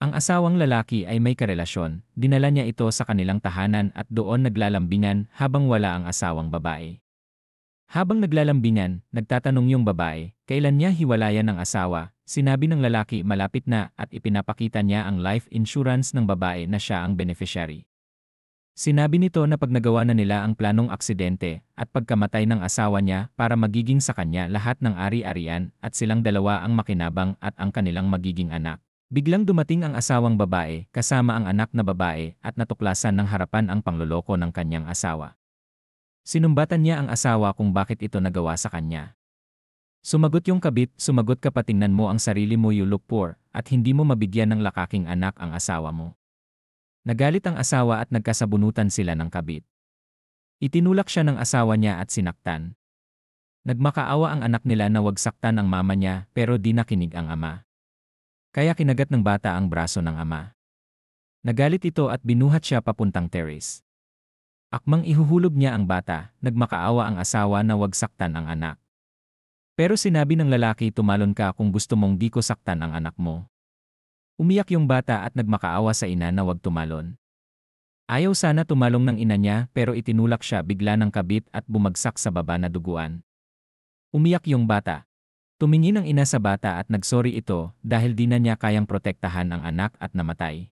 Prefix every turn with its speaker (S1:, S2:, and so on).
S1: Ang asawang lalaki ay may karelasyon, dinala niya ito sa kanilang tahanan at doon naglalambingan habang wala ang asawang babae. Habang naglalambingan, nagtatanong yung babae, kailan niya hiwalayan ng asawa, sinabi ng lalaki malapit na at ipinapakita niya ang life insurance ng babae na siya ang beneficiary. Sinabi nito na pag nagawa na nila ang planong aksidente at pagkamatay ng asawa niya para magiging sa kanya lahat ng ari-arian at silang dalawa ang makinabang at ang kanilang magiging anak. Biglang dumating ang asawang babae kasama ang anak na babae at natuklasan ng harapan ang pangloloko ng kanyang asawa. Sinumbatan niya ang asawa kung bakit ito nagawa sa kanya. Sumagot yung kabit, sumagot ka pa tingnan mo ang sarili mo, you look poor, at hindi mo mabigyan ng lakaking anak ang asawa mo. Nagalit ang asawa at nagkasabunutan sila ng kabit. Itinulak siya ng asawa niya at sinaktan. Nagmakaawa ang anak nila na wag saktan ang mama niya pero di nakinig ang ama. Kaya kinagat ng bata ang braso ng ama. Nagalit ito at binuhat siya papuntang terrace. Akmang ihuhulog niya ang bata, nagmakaawa ang asawa na wag saktan ang anak. Pero sinabi ng lalaki, tumalon ka kung gusto mong di ko saktan ang anak mo. Umiyak yung bata at nagmakaawa sa ina na wag tumalon. Ayaw sana tumalong ng ina niya pero itinulak siya bigla ng kabit at bumagsak sa baba na duguan. Umiyak yung bata. Tumingin ang ina sa bata at nagsorry ito dahil di na niya kayang protektahan ang anak at namatay.